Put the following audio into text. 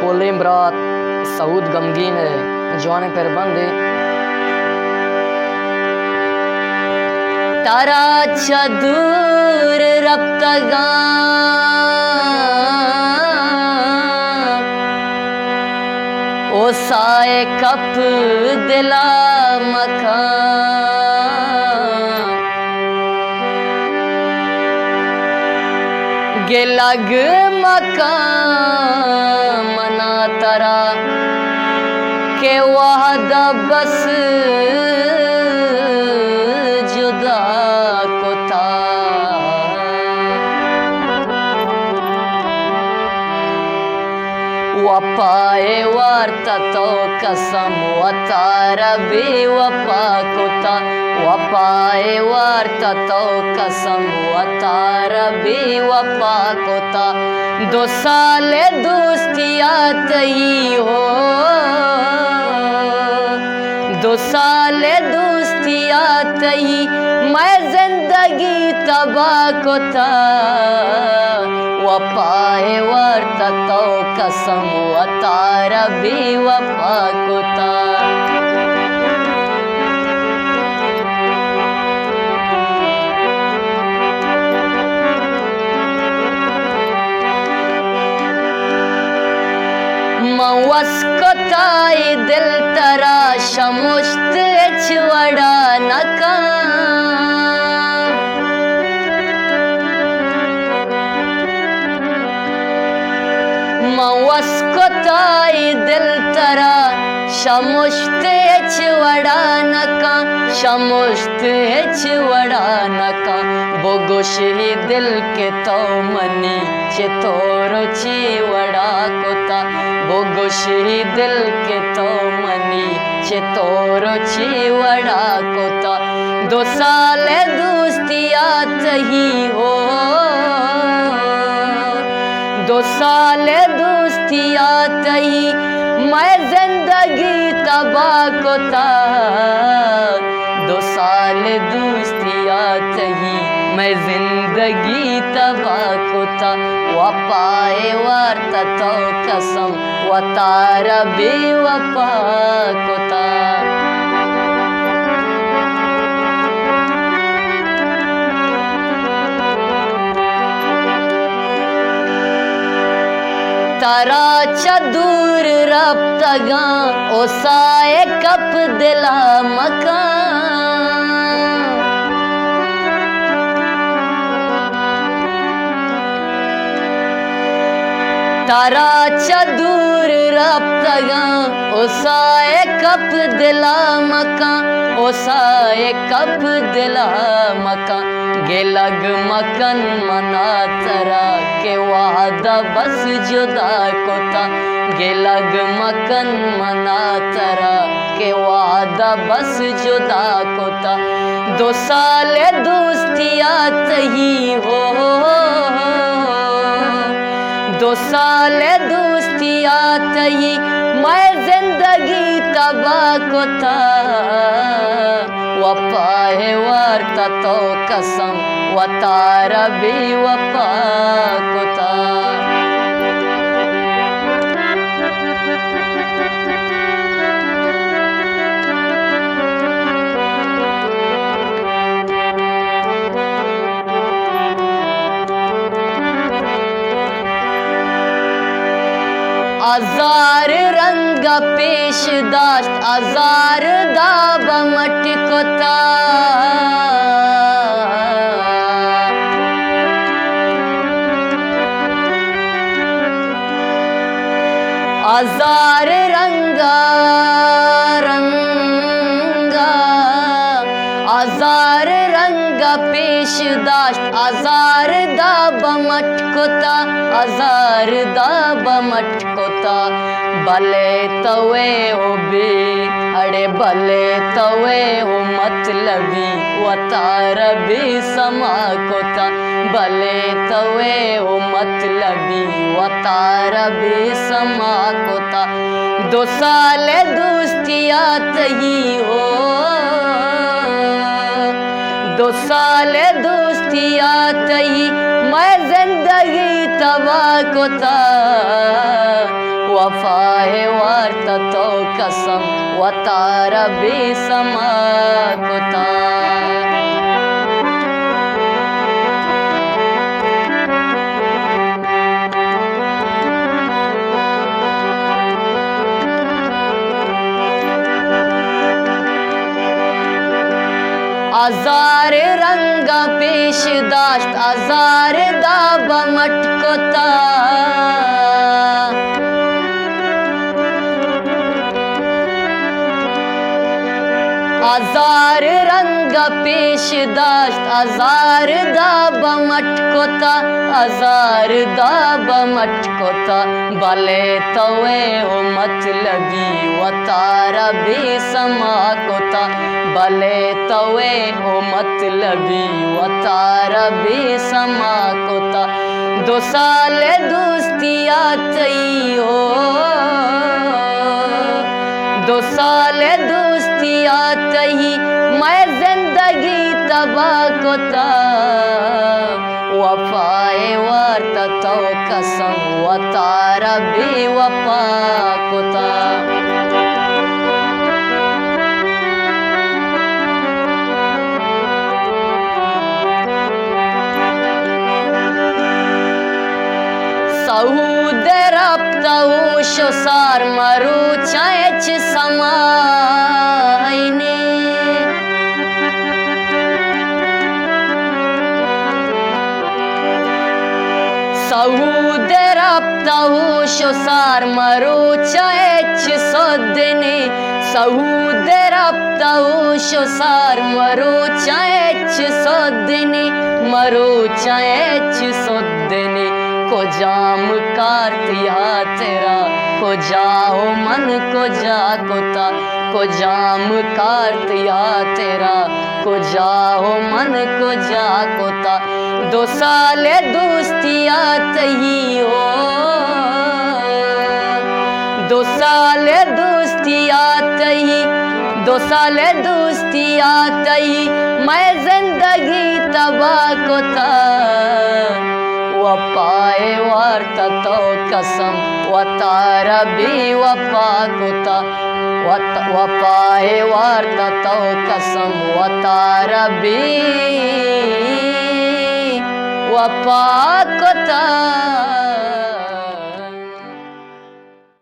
पोलेम रात सऊद गमगीन है जवाने पर बंदे तारा चदूर रब्तगा ओ साए कप दिला मकान गे लग मकान मना तरा के वादा बस जुदा कोता वपाए वार्ता तो कसम वतारा बेवफा कोता वपाए वार्ता तो कसम वतारा बेवफा कोता 2 साल दोस्तिया तई हो 2 साल दोस्तिया तई मैं जिंदगी तबाह कोता वपाए वार्ता तो कसम वतारा बेवफा कोता मवस कोताई दिल तरा शमुश्त छवड़ा नका मवस कोताई दिल तरा शमुश्त छवड़ा नका शमुश्त छवड़ा नका बोगोश ही दिल के तो मनी चितोरो चिवड़ा कोता बोगोश ही दिल के तो मनी चितोरो चिवड़ा कोता 2 साल दोस्तिया तही हो 2 साल दोस्तिया तही मैं जिंदगी तबाह कोता 2 साल दोस्तिया तही मैं जिंदगी तबाह कोता वपाए वार्ता तो कसम वतारा बेवफा कोता तारा चदूर रब्तगा ओ साए कप दिला मकान तारा चदूर रब्तगा ओ साए कप दिला मकान ओ साए कप दिला मकान गे लग मकन मना तरा के वादा बस जुदा कोता गे लग मकन मना तरा के वादा बस जुदा कोता 2 साल दोस्तिया तही हो 2 साल दोस्तिया तही मैं जिंदगी तबाह कोता वपाए वार्ता तो कसम वतारा बेवफा कोता आजार रंग पेश दाश्त आजार दाब मटकोता आजार रंगा रंगा आजार रंगा पेश दाश्त आजार दाब मटकोता आजार दाब मटकोता भले तवे हो बे अड़े भले तवे हो मतलबी वतारा बेसमा कोता भले तवे हो मतलबी वतारा बेसमा कोता 2 साल दोस्तिया तही हो 2 साल दोस्तिया तही मैं जिंदगी तबाह कोता वफाए वार्ता तो कसम वतारा बेसमा कोता आजार रंग पेश दाश्त आजार दाब मटकोता आजार रंग पेश दाश्त आजार दाब मटकोता आजार दाब मटकोता भले तवे हो मतलबी वतारा बेसमा कोता भले तवे हो मतलबी वतारा बेसमा कोता 2 साल दोस्तिया चाहिए 2 साल दोस्तिया चाहिए मैं जिंदगी तबाह कोता वफाए वार्ता तो कसम वतारा बेवफा कोता सऊदे रब्ता हो शोसार मरु चायच समाइने सऊदे रब्ता हो शोसार मरु चायच सोदने सऊदे रब्ता हो शोसार मरु चायच सोदने मरु चायच सोदने को जाम कार्तिया तेरा को जाओ मन को जा कोता को जाम कार्तिया तेरा को जाओ मन को जा कोता 2 साल दोस्तिया तही हो 2 साल दोस्तिया तही 2 साल दोस्तिया तही मैं जिंदगी तबाह कोता वफाए वार्ता तो कसम वतारा बेवफा कोता वफाए वार्ता तो कसम वतारा बेवफा कोता।